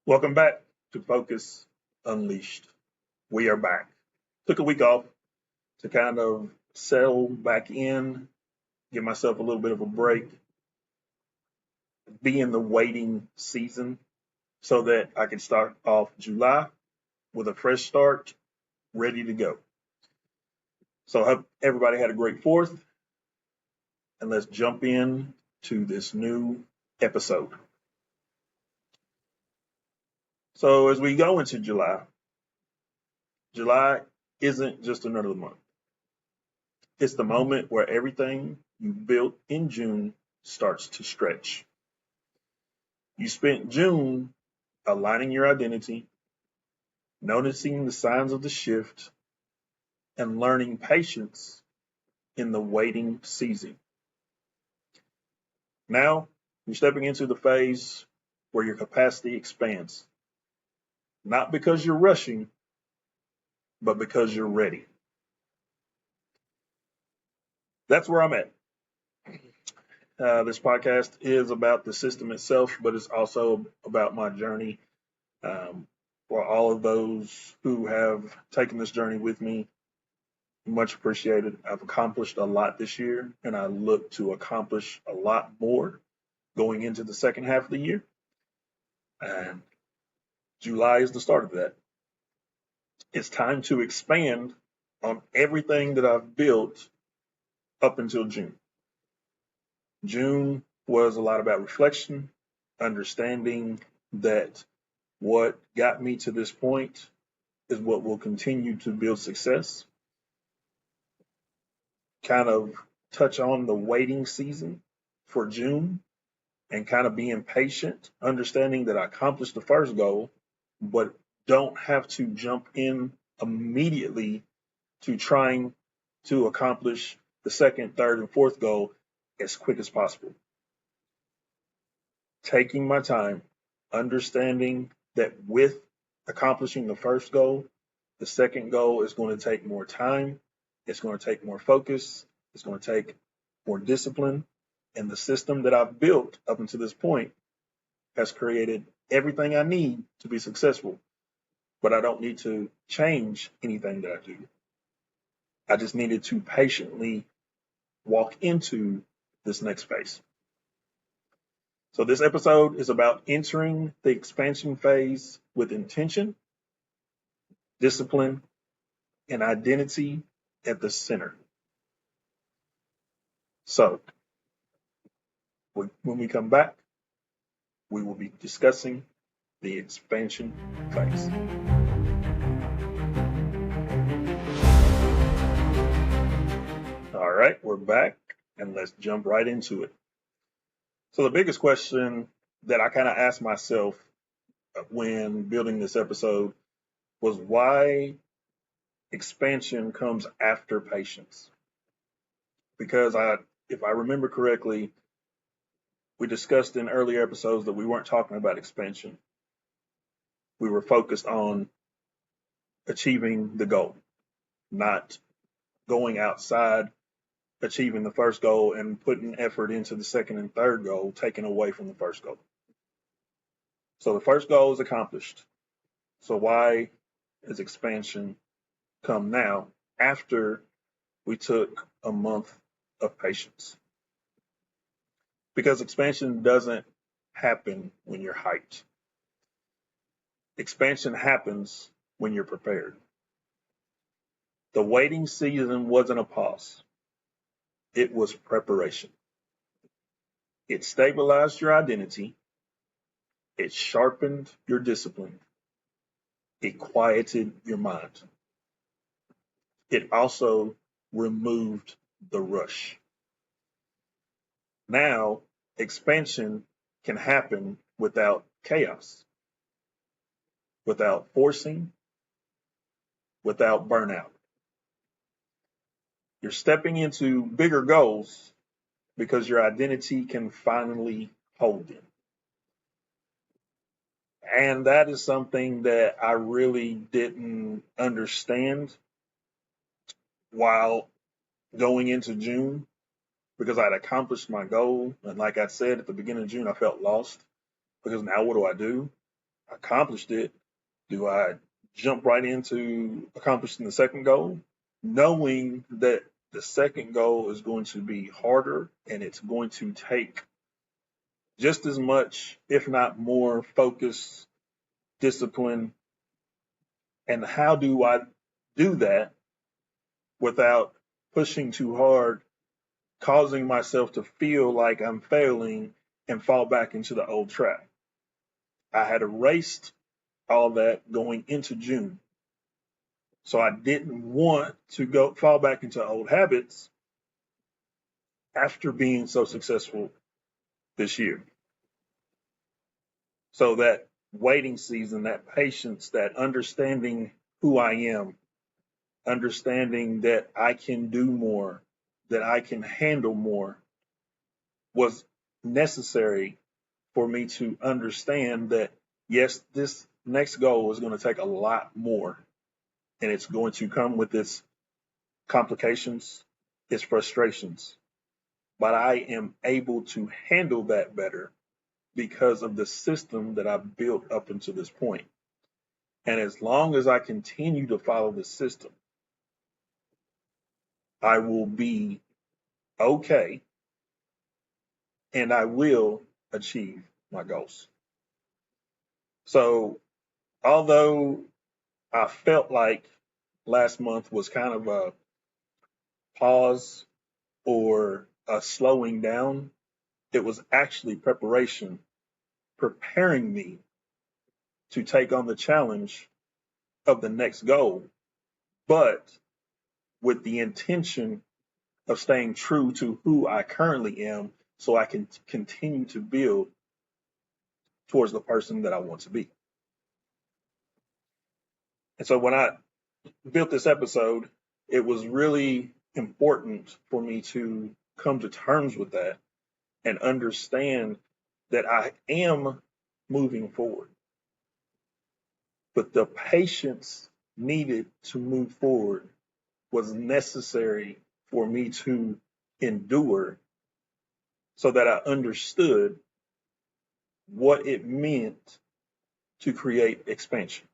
Welcome back to Focus Unleashed. We are back. Took a week off to kind of settle back in, give myself a little bit of a break, be in the waiting season so that I can start off July with a fresh start, ready to go. So I hope everybody had a great 4th, and let's jump in to this new episode. So as we go into July isn't just another month. It's the moment where everything you built in June starts to stretch. You spent June aligning your identity, noticing the signs of the shift, and learning patience in the waiting season. Now, you're stepping into the phase where your capacity expands, not because you're rushing, but because you're ready. That's where I'm at. This podcast is about the system itself, but it's also about my journey. For all of those who have taken this journey with me, much appreciated. I've accomplished a lot this year, and I look to accomplish a lot more going into the second half of the year. And July is the start of that. It's time to expand on everything that I've built up until June. June was a lot about reflection, understanding that what got me to this point is what will continue to build success. Kind of touch on the waiting season for June and kind of being patient, understanding that I accomplished the first goal, but don't have to jump in immediately to trying to accomplish the second, third, and fourth goal as quick as possible. Taking my time, understanding that with accomplishing the first goal, the second goal is going to take more time, it's going to take more focus, it's going to take more discipline, and the system that I've built up until this point has created everything I need to be successful, but I don't need to change anything that I do. I just needed to patiently walk into this next phase. So this episode is about entering the expansion phase with intention, discipline, and identity at the center. So when we come back, we will be discussing the expansion phase. All right, we're back, and let's jump right into it. So the biggest question that I kind of asked myself when building this episode was why expansion comes after patience. Because if I remember correctly, we discussed in earlier episodes that we weren't talking about expansion. We were focused on achieving the goal, not going outside, achieving the first goal and putting effort into the second and third goal, taking away from the first goal. So the first goal is accomplished. So why is expansion come now after we took a month of patience? Because expansion doesn't happen when you're hyped. Expansion happens when you're prepared. The waiting season wasn't a pause. It was preparation. It stabilized your identity. It sharpened your discipline. It quieted your mind. It also removed the rush. Now, expansion can happen without chaos, without forcing, without burnout. You're stepping into bigger goals because your identity can finally hold them. And that is something that I really didn't understand while going into June because I'd accomplished my goal. And like I said at the beginning of June, I felt lost because now what do I do? accomplished it. Do I jump right into accomplishing the second goal, knowing that the second goal is going to be harder and it's going to take just as much, if not more, focus, discipline? And how do I do that without pushing too hard, causing myself to feel like I'm failing and fall back into the old trap? I had erased all that going into June. So I didn't want to go fall back into old habits after being so successful this year. So that waiting season, that patience, that understanding who I am, understanding that I can do more, that I can handle more, was necessary for me to understand that, yes, this next goal is going to take a lot more, and it's going to come with its complications, its frustrations. But I am able to handle that better because of the system that I've built up until this point. And as long as I continue to follow the system, I will be okay and I will achieve my goals. So, although I felt like last month was kind of a pause or a slowing down, it was actually preparation, preparing me to take on the challenge of the next goal, but with the intention of staying true to who I currently am so I can continue to build towards the person that I want to be. And so when I built this episode, it was really important for me to come to terms with that and understand that I am moving forward. But the patience needed to move forward was necessary for me to endure so that I understood what it meant to create expansion.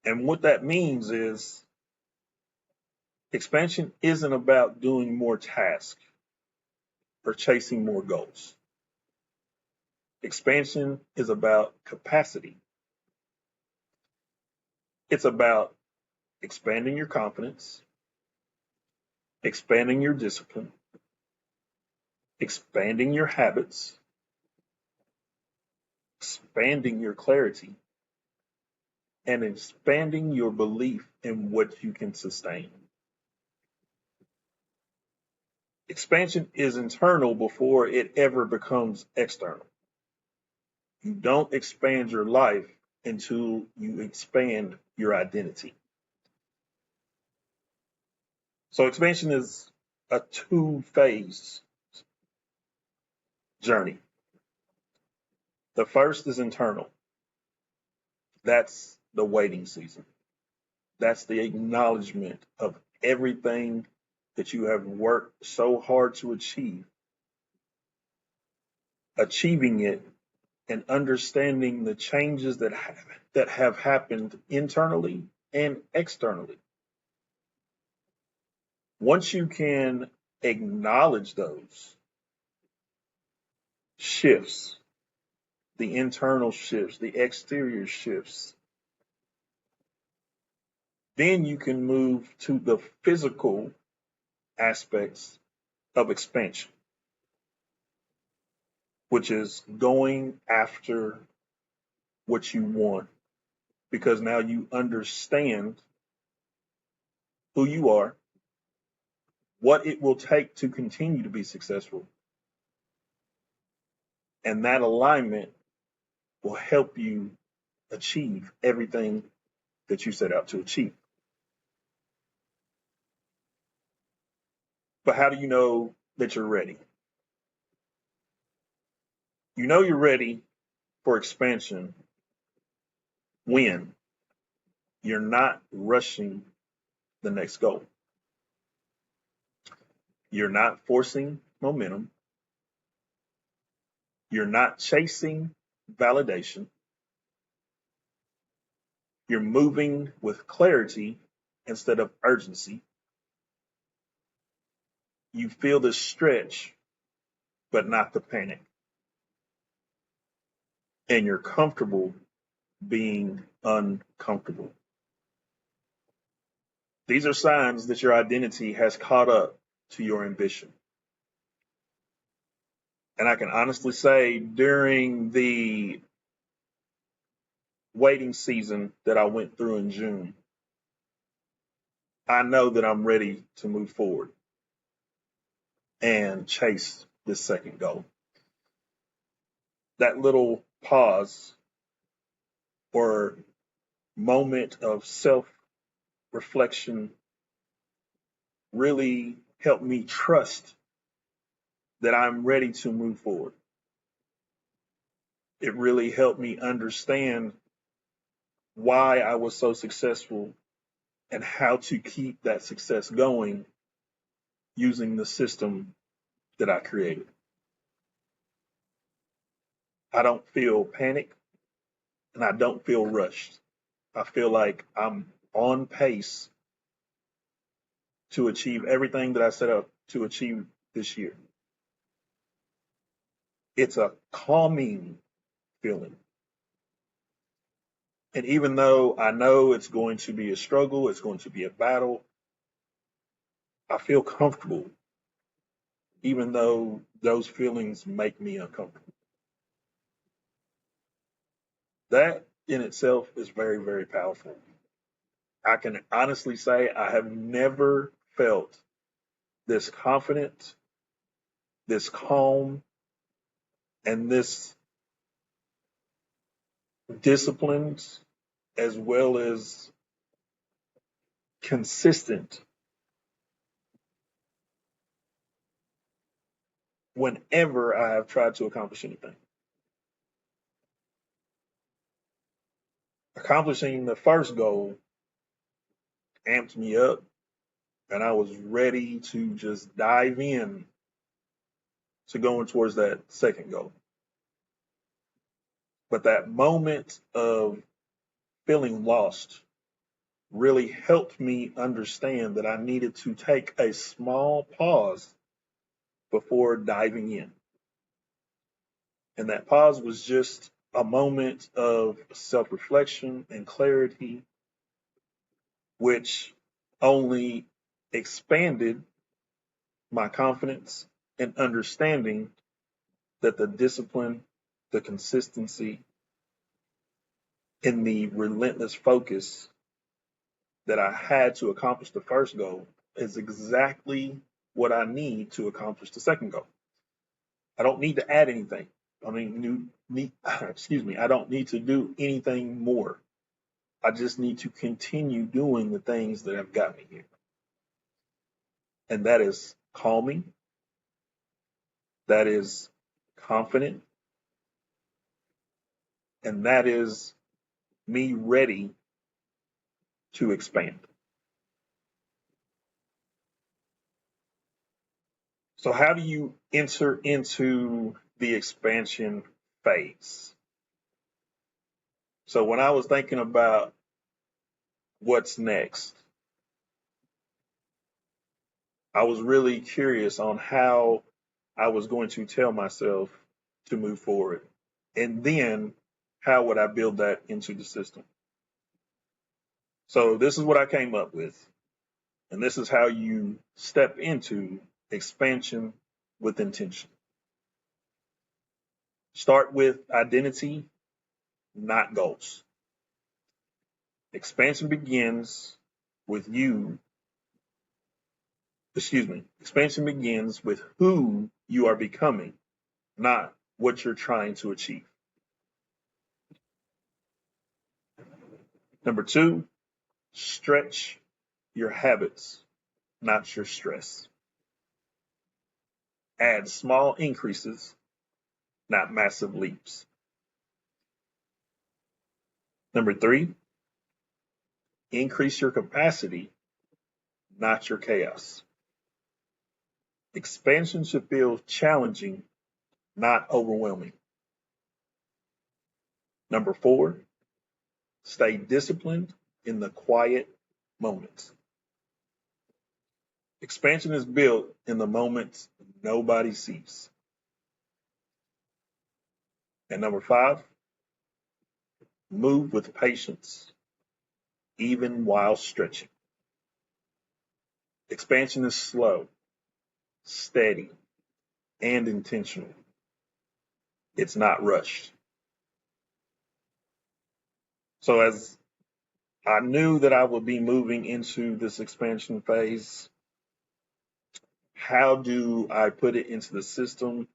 And what that means is expansion isn't about doing more tasks or chasing more goals. Expansion is about capacity. It's about expanding your confidence, expanding your discipline, expanding your habits, expanding your clarity, and expanding your belief in what you can sustain. Expansion is internal before it ever becomes external. You don't expand your life until you expand your identity. So expansion is a two-phase journey. The first is internal. That's the waiting season. That's the acknowledgement of everything that you have worked so hard to achieve. Achieving it and understanding the changes that have happened internally and externally. Once you can acknowledge those shifts, the internal shifts, the exterior shifts, then you can move to the physical aspects of expansion, which is going after what you want because now you understand who you are, what it will take to continue to be successful, and that alignment will help you achieve everything that you set out to achieve. But how do you know that you're ready? You know you're ready for expansion when you're not rushing the next goal. You're not forcing momentum. You're not chasing validation. You're moving with clarity instead of urgency. You feel the stretch, but not the panic. And you're comfortable being uncomfortable. These are signs that your identity has caught up to your ambition. And I can honestly say during the waiting season that I went through in June, I know that I'm ready to move forward and chase this second goal. That little pause or moment of self reflection really helped me trust that I'm ready to move forward. It really helped me understand why I was so successful and how to keep that success going using the system that I created. I don't feel panic and I don't feel rushed. I feel like I'm on pace to achieve everything that I set up to achieve this year. It's a calming feeling. And even though I know it's going to be a struggle, it's going to be a battle, I feel comfortable, even though those feelings make me uncomfortable. That in itself is very, very powerful. I can honestly say I have never felt this confident, this calm, and this disciplined, as well as consistent whenever I have tried to accomplish anything. Accomplishing the first goal amped me up, and I was ready to just dive in to going towards that second goal. But that moment of feeling lost really helped me understand that I needed to take a small pause before diving in. And that pause was just a moment of self reflection and clarity, which only expanded my confidence and understanding that the discipline, the consistency, and the relentless focus that I had to accomplish the first goal is exactly what I need to accomplish the second goal. I don't need to add anything. Excuse me. I don't need to do anything more. I just need to continue doing the things that have got me here. And that is calming. That is confident. And that is me ready to expand. So, how do you enter into the expansion phase? So, when I was thinking about what's next, I was really curious on how I was going to tell myself to move forward. And then, how would I build that into the system? So, this is what I came up with. And this is how you step into expansion with intention. Start with identity, not goals. Expansion begins with you, expansion begins with who you are becoming, not what you're trying to achieve. Number two, stretch your habits, not your stress. Add small increases, not massive leaps. Number three, increase your capacity, not your chaos. Expansion should feel challenging, not overwhelming. Number 4, stay disciplined in the quiet moments. Expansion is built in the moments nobody sees. And number 5, move with patience, even while stretching. Expansion is slow, steady, and intentional. It's not rushed. So as I knew that I would be moving into this expansion phase, how do I put it into the system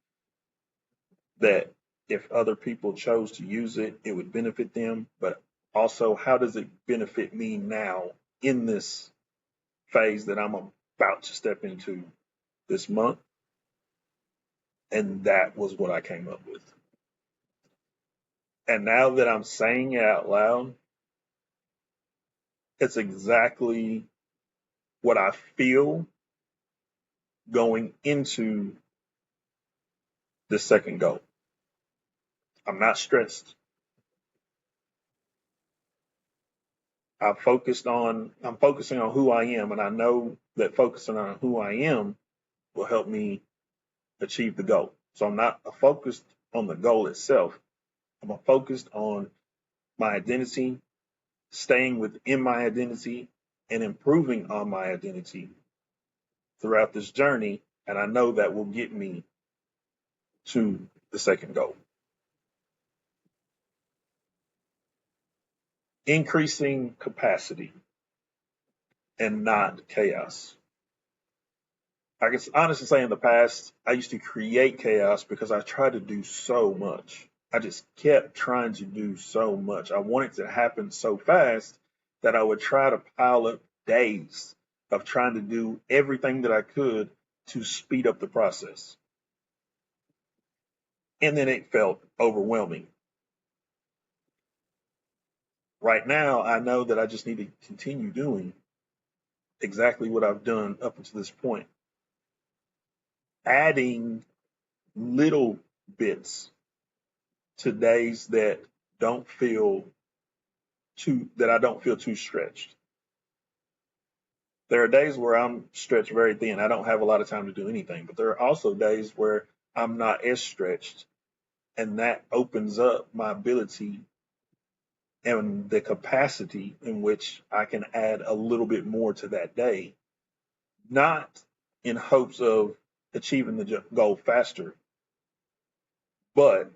that if other people chose to use it, it would benefit them? But also, how does it benefit me now in this phase that I'm about to step into this month? And that was what I came up with. And now that I'm saying it out loud, it's exactly what I feel going into the second goal. I'm not stressed. I'm focusing on who I am, and I know that focusing on who I am will help me achieve the goal. So I'm not focused on the goal itself. I'm focused on my identity, staying within my identity, and improving on my identity throughout this journey. And I know that will get me to the second goal. Increasing capacity and not chaos. I can honestly say in the past, I used to create chaos because I tried to do so much. I just kept trying to do so much. I wanted to happen so fast that I would try to pile up days of trying to do everything that I could to speed up the process. And then it felt overwhelming. Right now, I know that I just need to continue doing exactly what I've done up until this point, adding little bits to days that I don't feel too stretched. There are days where I'm stretched very thin. I don't have a lot of time to do anything, but there are also days where I'm not as stretched, and that opens up my ability and the capacity in which I can add a little bit more to that day, not in hopes of achieving the goal faster, but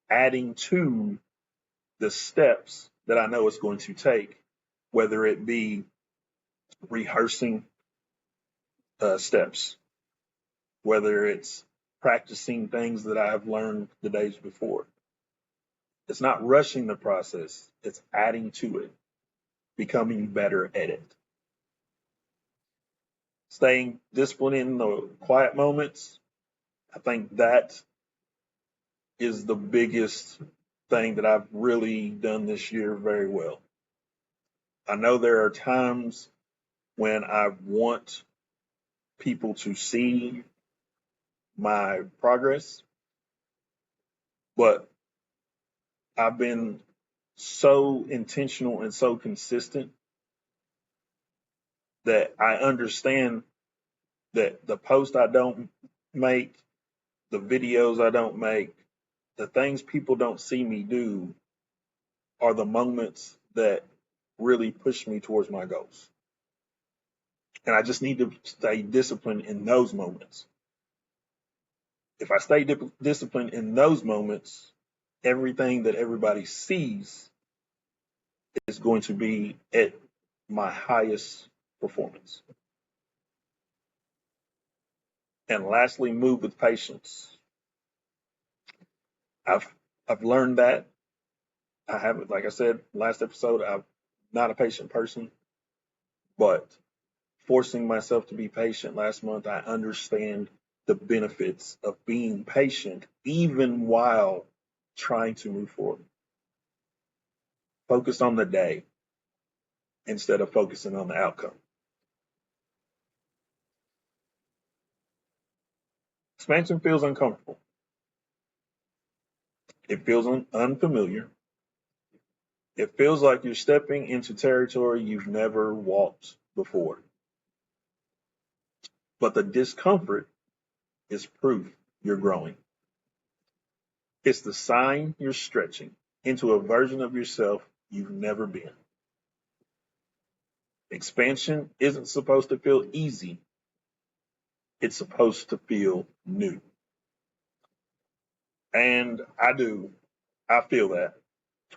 adding to the steps that I know it's going to take, whether it be rehearsing steps, whether it's practicing things that I've learned the days before. It's not rushing the process, it's adding to it, becoming better at it. Staying disciplined in the quiet moments, I think that is the biggest thing that I've really done this year very well. I know there are times when I want people to see my progress, but I've been so intentional and so consistent that I understand that the posts I don't make, the videos I don't make, the things people don't see me do are the moments that really push me towards my goals. And I just need to stay disciplined in those moments. If I stay disciplined in those moments, everything that everybody sees is going to be at my highest performance. And lastly, move with patience. I've I've learned that. I haven't, like I said last episode, I'm not a patient person, but forcing myself to be patient last month, I understand the benefits of being patient even while trying to move forward. Focus on the day instead of focusing on the outcome. Expansion feels uncomfortable. It feels unfamiliar. It feels like you're stepping into territory you've never walked before. But the discomfort is proof you're growing. It's the sign you're stretching into a version of yourself you've never been. Expansion isn't supposed to feel easy, it's supposed to feel new. And I do. I feel that.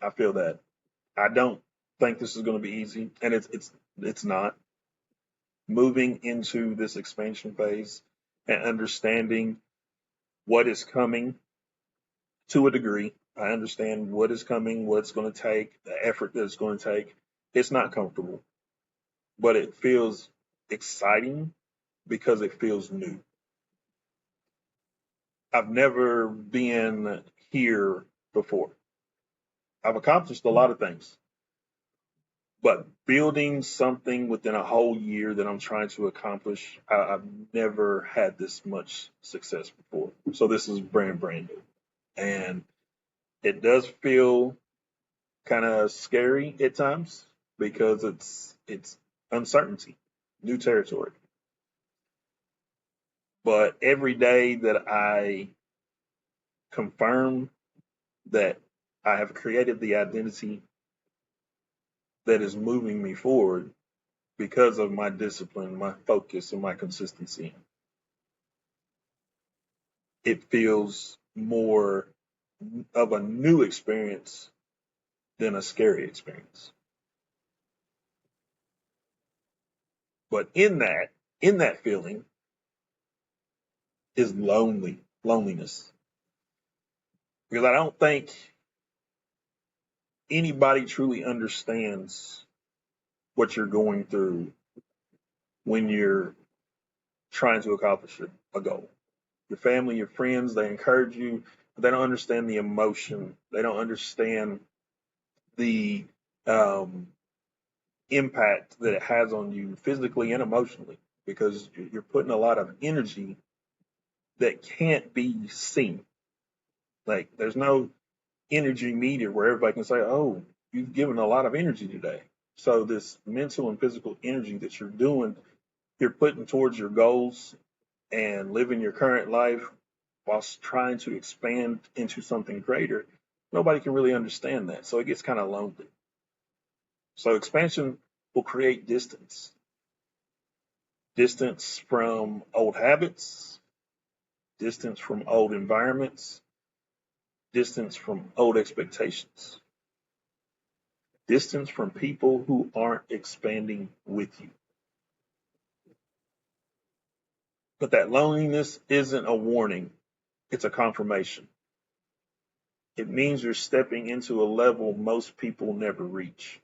I feel that. I don't think this is going to be easy, and it's not. Moving into this expansion phase and understanding what is coming to a degree. I understand what is coming, what it's going to take, the effort that it's going to take. It's not comfortable, but it feels exciting because it feels new. I've never been here before. I've accomplished a lot of things, but building something within a whole year that I'm trying to accomplish, I've never had this much success before. So this is brand new. And it does feel kind of scary at times because it's uncertainty, new territory. But every day that I confirm that I have created the identity that is moving me forward because of my discipline, my focus, and my consistency, it feels more of a new experience than a scary experience. But in that feeling is loneliness. Because I don't think anybody truly understands what you're going through when you're trying to accomplish a goal. Your family, your friends, they encourage you, but they don't understand the emotion. They don't understand the um, impact that it has on you physically and emotionally because you're putting a lot of energy that can't be seen. Like there's no energy meter where everybody can say, "Oh, you've given a lot of energy today." So this mental and physical energy that you're putting towards your goals and living your current life whilst trying to expand into something greater. Nobody can really understand that. So it gets kind of lonely. So expansion will create distance from old habits, distance from old environments, distance from old expectations, distance from people who aren't expanding with you. But that loneliness isn't a warning, it's a confirmation. It means you're stepping into a level most people never reach.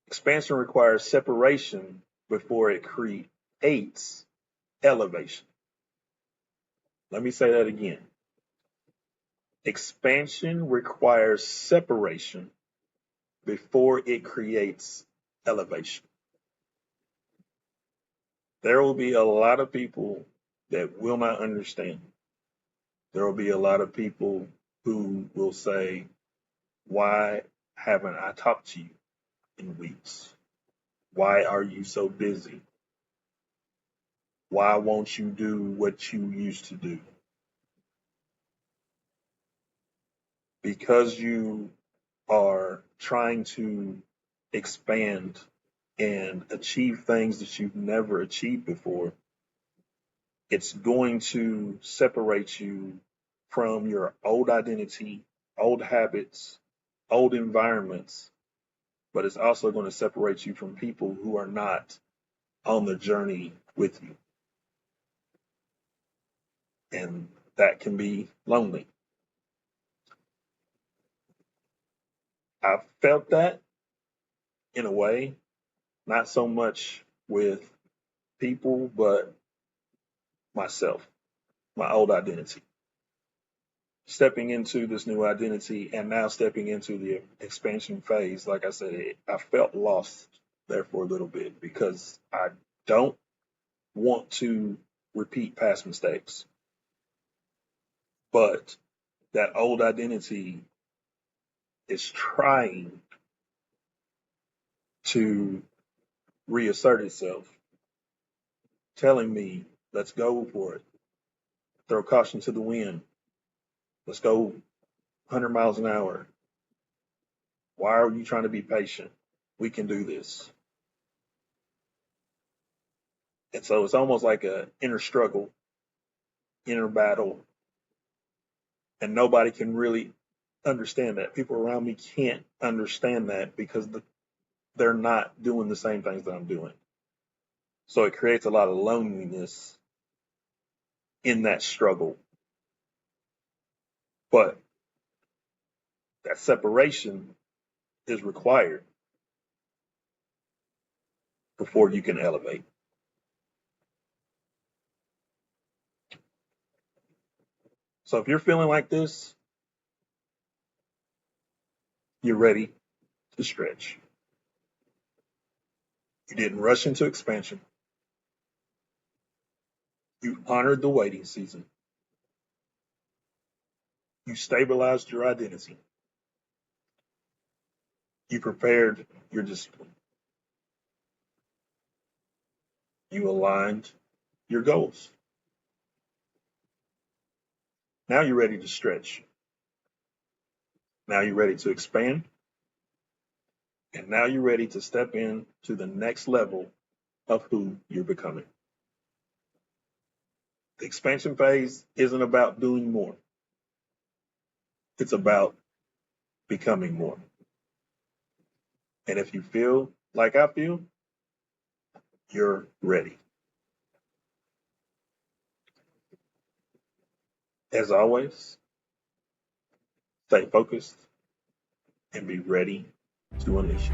Expansion requires separation before it creates elevation. Let me say that again. Expansion requires separation before it creates elevation. There will be a lot of people that will not understand. There will be a lot of people who will say, "Why haven't I talked to you in weeks? Why are you so busy? Why won't you do what you used to do?" Because you are trying to expand and achieve things that you've never achieved before, it's going to separate you from your old identity, old habits, old environments, but it's also going to separate you from people who are not on the journey with you. And that can be lonely. I've felt that in a way, not so much with people, but myself, my old identity. Stepping into this new identity and now stepping into the expansion phase, like I said, I felt lost there for a little bit because I don't want to repeat past mistakes. But that old identity is trying to reassert itself, telling me, let's go for it. Throw caution to the wind. Let's go 100 miles an hour. Why are you trying to be patient? We can do this. And so it's almost like a inner struggle, inner battle, and nobody can really understand that. People around me can't understand that because they're not doing the same things that I'm doing. So it creates a lot of loneliness in that struggle. But that separation is required before you can elevate. So if you're feeling like this, you're ready to stretch. You didn't rush into expansion. You honored the waiting season. You stabilized your identity. You prepared your discipline. You aligned your goals. Now you're ready to stretch. Now you're ready to expand. And now you're ready to step in to the next level of who you're becoming. The expansion phase isn't about doing more. It's about becoming more. And if you feel like I feel, you're ready. As always, stay focused and be ready to unleash.